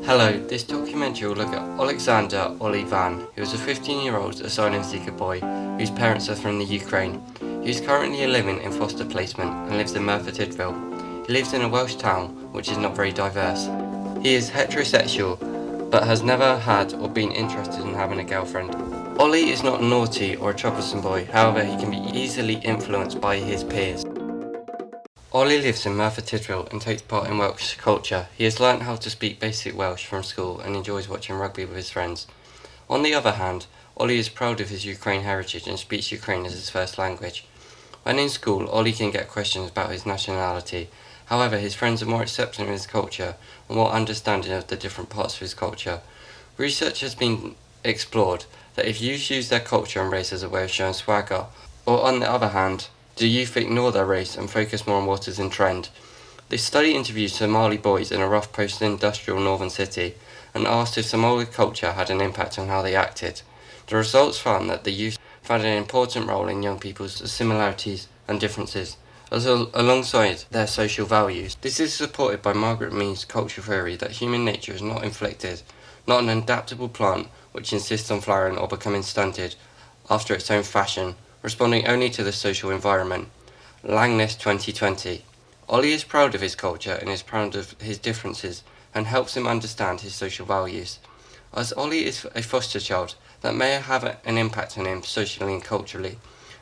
Hello, this documentary will look at Alexander Ollie Van, who is a 15-year-old asylum seeker boy whose parents are from the Ukraine. He is currently living in foster placement and lives in Merthyr Tydfil. He lives in a Welsh town which is not very diverse. He is heterosexual but has never had or been interested in having a girlfriend. Ollie is not naughty or a troublesome boy, however he can be easily influenced by his peers. Ollie lives in Merthyr Tydfil and takes part in Welsh culture. He has learnt how to speak basic Welsh from school and enjoys watching rugby with his friends. On the other hand, Ollie is proud of his Ukraine heritage and speaks Ukraine as his first language. When in school, Ollie can get questions about his nationality. However, his friends are more accepting of his culture and more understanding of the different parts of his culture. Research has been explored that if youth use their culture and race as a way of showing swagger, or on the other hand, do youth ignore their race and focus more on what is in trend? This study interviewed Somali boys in a rough post-industrial northern city and asked if Somali culture had an impact on how they acted. The results found that the youth found an important role in young people's similarities and differences, alongside their social values. This is supported by Margaret Mead's cultural theory that human nature is not inflected, not an adaptable plant which insists on flowering or becoming stunted after its own fashion, responding only to the social environment. Langness 2020. Ollie is proud of his culture and is proud of his differences and helps him understand his social values. As Ollie is a foster child, that may have an impact on him socially and culturally.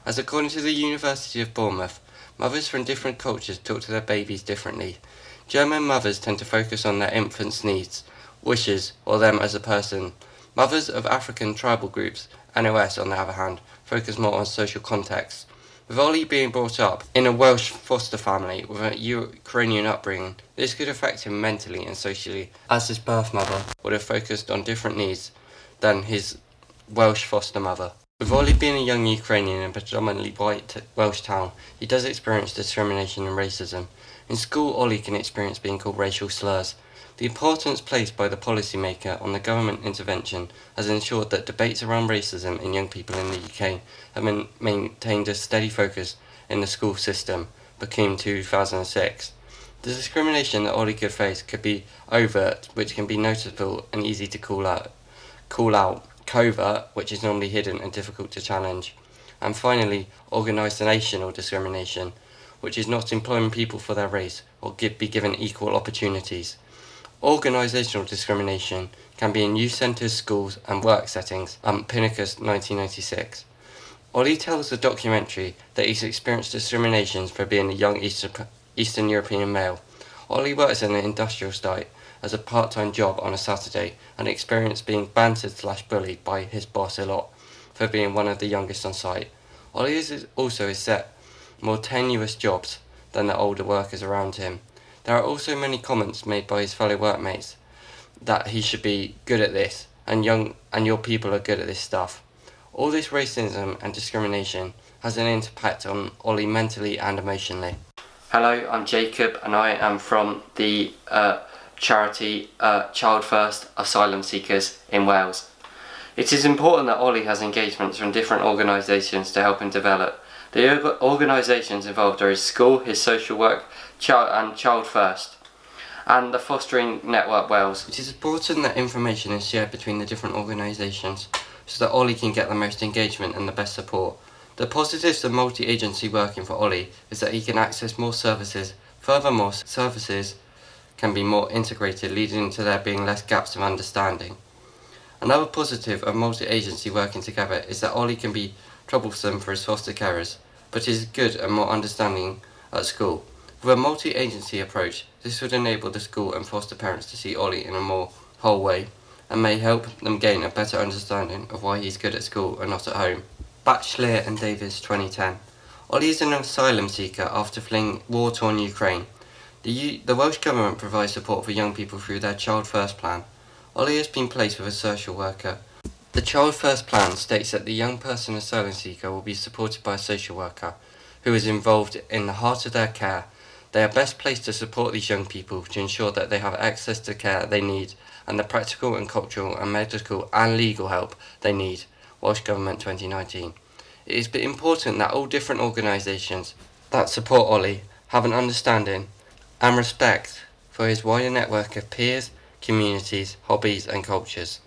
As according to the University of Bournemouth, mothers from different cultures talk to their babies differently. German mothers tend to focus on their infant's needs, wishes, or them as a person. Mothers of African tribal groups, NOS on the other hand, focus more on social context. With Ollie being brought up in a Welsh foster family with a Ukrainian upbringing, this could affect him mentally and socially, as his birth mother would have focused on different needs than his Welsh foster mother. With Ollie being a young Ukrainian in a predominantly white Welsh town, he does experience discrimination and racism. In school, Ollie can experience being called racial slurs. The importance placed by the policymaker on the government intervention has ensured that debates around racism in young people in the UK have maintained a steady focus in the school system, between 2006. The discrimination that Ollie could face could be overt, which can be noticeable and easy to call out, covert, which is normally hidden and difficult to challenge, and finally, organisational discrimination, which is not employing people for their race or be given equal opportunities. Organisational discrimination can be in youth centres, schools and work settings. Pinnacus 1996. Ollie tells the documentary that he's experienced discrimination for being a young Eastern European male. Ollie works in an industrial site as a part-time job on a Saturday and experienced being bantered/bullied by his boss a lot for being one of the youngest on site. Ollie also is set more tenuous jobs than the older workers around him. There are also many comments made by his fellow workmates that he should be good at this and your people are good at this stuff. All this racism and discrimination has an impact on Ollie mentally and emotionally. Hello, I'm Jacob and I am from the charity Child First Asylum Seekers in Wales. It is important that Ollie has engagements from different organisations to help him develop. The organisations involved are his school, his social work, Child First, and the Fostering Network Wales. It is important that information is shared between the different organisations so that Ollie can get the most engagement and the best support. The positives of multi-agency working for Ollie is that he can access more services. Furthermore, services can be more integrated, leading to there being less gaps of understanding. Another positive of multi-agency working together is that Ollie can be troublesome for his foster carers, but is good and more understanding at school. With a multi-agency approach, this would enable the school and foster parents to see Ollie in a more whole way, and may help them gain a better understanding of why he's good at school and not at home. Batchelor and Davis 2010. Ollie is an asylum seeker after fleeing war-torn Ukraine. The Welsh Government provides support for young people through their Child First plan. Ollie has been placed with a social worker. The Child First plan states that the young person asylum seeker will be supported by a social worker who is involved in the heart of their care. They are best placed to support these young people to ensure that they have access to care they need and the practical and cultural and medical and legal help they need. Welsh Government 2019. It is important that all different organisations that support Ollie have an understanding and respect for his wider network of peers, communities, hobbies and cultures.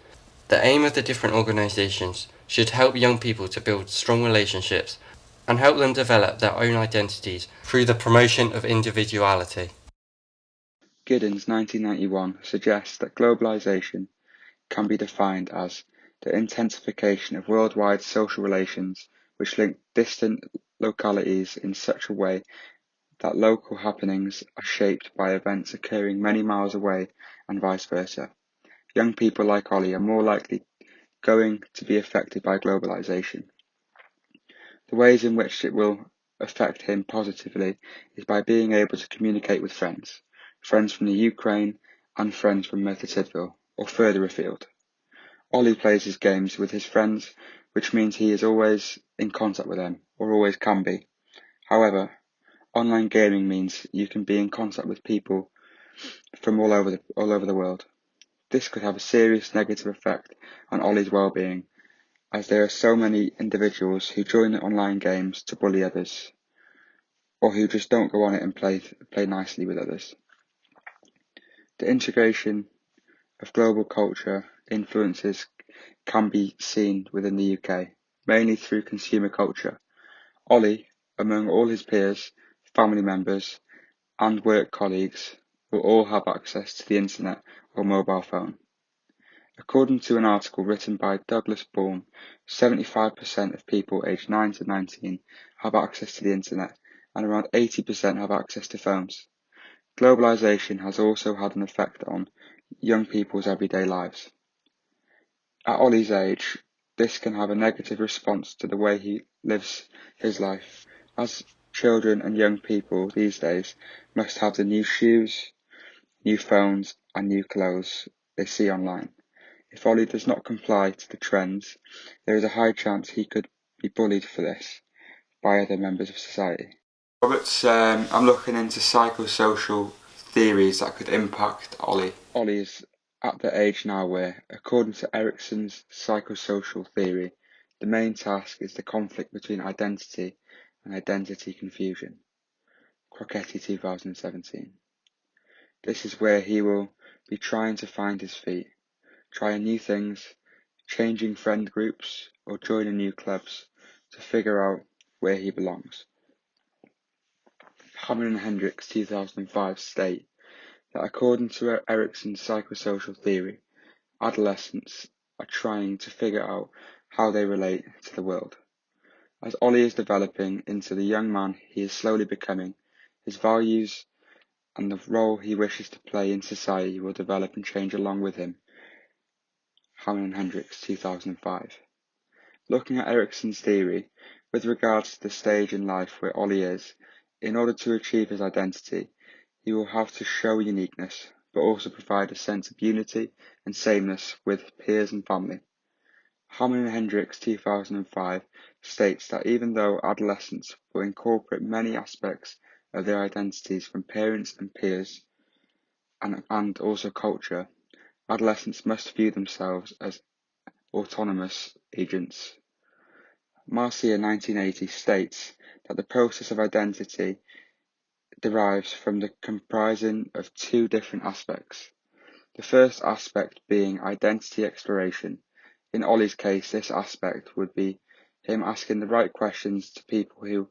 The aim of the different organisations should help young people to build strong relationships and help them develop their own identities through the promotion of individuality. Giddens 1991 suggests that globalization can be defined as the intensification of worldwide social relations which link distant localities in such a way that local happenings are shaped by events occurring many miles away and vice versa. Young people like Ollie are more likely going to be affected by globalization. The ways in which it will affect him positively is by being able to communicate with friends from the Ukraine and friends from Merthyr Tydfil or further afield. Ollie plays his games with his friends, which means he is always in contact with them, or always can be. However, online gaming means you can be in contact with people from all over the world. This could have a serious negative effect on Ollie's well-being, as there are so many individuals who join the online games to bully others, or who just don't go on it and play nicely with others. The integration of global culture influences can be seen within the UK, mainly through consumer culture. Ollie, among all his peers, family members, and work colleagues, will all have access to the internet or mobile phone. According to an article written by Douglas Bourne, 75% of people aged 9 to 19 have access to the internet, and around 80% have access to phones. Globalization has also had an effect on young people's everyday lives. At Ollie's age, this can have a negative response to the way he lives his life, as children and young people these days must have the new shoes, new phones and new clothes they see online. If Ollie does not comply to the trends, there is a high chance he could be bullied for this by other members of society. Robert's, I'm looking into psychosocial theories that could impact Ollie. Ollie is at the age now where, according to Erikson's psychosocial theory, the main task is the conflict between identity and identity confusion. Crocetti 2017. This is where he will be trying to find his feet, trying new things, changing friend groups or joining new clubs to figure out where he belongs. Hammond and Hendricks 2005 state that according to Erikson's psychosocial theory, adolescents are trying to figure out how they relate to the world. As Ollie is developing into the young man he is slowly becoming, his values and the role he wishes to play in society will develop and change along with him. Hammond and Hendricks 2005. Looking at Erikson's theory, with regards to the stage in life where Ollie is, in order to achieve his identity, he will have to show uniqueness, but also provide a sense of unity and sameness with peers and family. Hammond and Hendricks 2005 states that even though adolescents will incorporate many aspects of their identities from parents and peers, and also culture, adolescents must view themselves as autonomous agents. Marcia 1980 states that the process of identity derives from the comprising of two different aspects. The first aspect being identity exploration. In Ollie's case, this aspect would be him asking the right questions to people who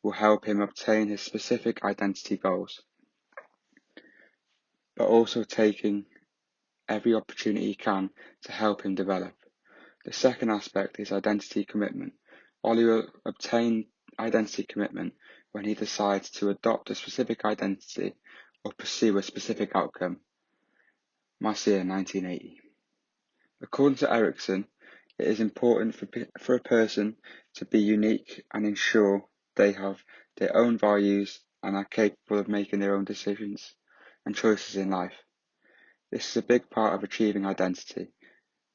will help him obtain his specific identity goals, but also taking every opportunity he can to help him develop. The second aspect is identity commitment. Ollie will obtain identity commitment when he decides to adopt a specific identity or pursue a specific outcome. Marcia 1980. According to Erikson, it is important for a person to be unique and ensure they have their own values and are capable of making their own decisions and choices in life. This is a big part of achieving identity.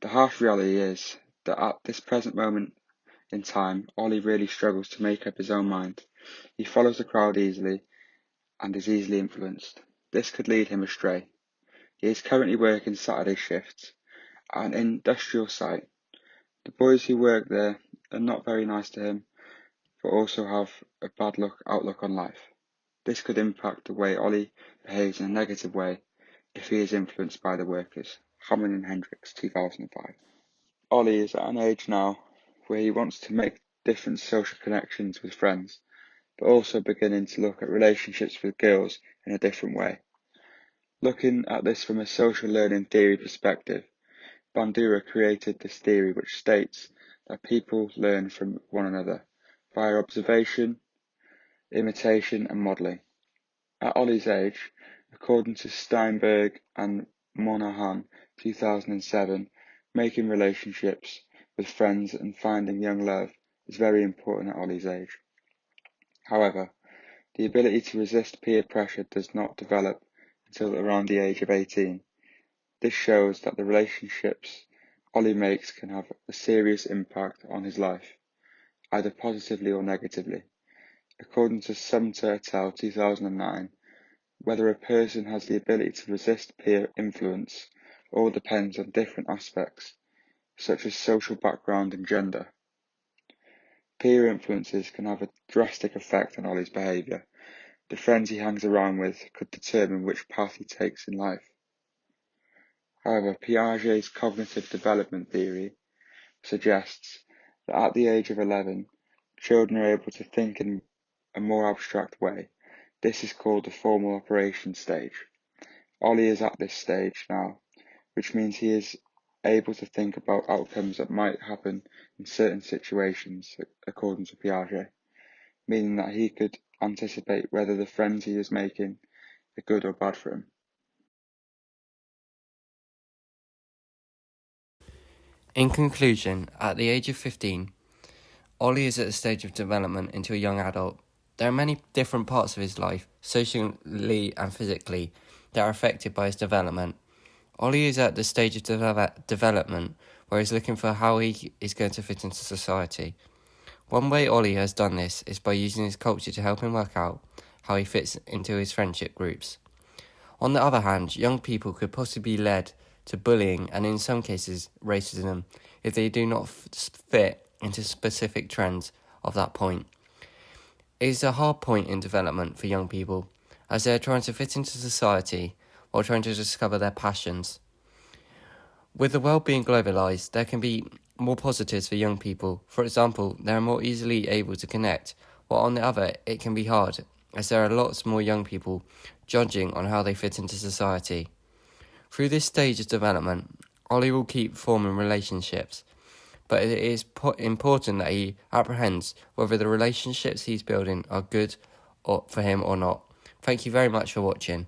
The harsh reality is that at this present moment in time, Ollie really struggles to make up his own mind. He follows the crowd easily and is easily influenced. This could lead him astray. He is currently working Saturday shifts at an industrial site. The boys who work there are not very nice to him, but also have a bad outlook on life. This could impact the way Ollie behaves in a negative way if he is influenced by the workers. Hammond and Hendricks, 2005. Ollie is at an age now where he wants to make different social connections with friends, but also beginning to look at relationships with girls in a different way. Looking at this from a social learning theory perspective, Bandura created this theory which states that people learn from one another via observation, imitation and modelling. At Ollie's age, according to Steinberg and Monahan 2007, making relationships with friends and finding young love is very important at Ollie's age. However, the ability to resist peer pressure does not develop until around the age of 18. This shows that the relationships Ollie makes can have a serious impact on his life, either positively or negatively. According to Sumter et al. 2009, whether a person has the ability to resist peer influence all depends on different aspects, such as social background and gender. Peer influences can have a drastic effect on Ollie's behaviour. The friends he hangs around with could determine which path he takes in life. However, Piaget's cognitive development theory suggests that at the age of 11, children are able to think in a more abstract way. This is called the formal operation stage. Ollie is at this stage now, which means he is able to think about outcomes that might happen in certain situations, according to Piaget, meaning that he could anticipate whether the friends he is making are good or bad for him. In conclusion, at the age of 15, Ollie is at a stage of development into a young adult. There are many different parts of his life, socially and physically, that are affected by his development. Ollie is at the stage of development where he's looking for how he is going to fit into society. One way Ollie has done this is by using his culture to help him work out how he fits into his friendship groups. On the other hand, young people could possibly be led to bullying and in some cases racism if they do not fit into specific trends of that point. It is a hard point in development for young people as they are trying to fit into society while trying to discover their passions. With the world being globalised, there can be more positives for young people. For example, they are more easily able to connect, while on the other, it can be hard as there are lots more young people judging on how they fit into society. Through this stage of development, Ollie will keep forming relationships, but it is important that he apprehends whether the relationships he's building are good for him or not. Thank you very much for watching.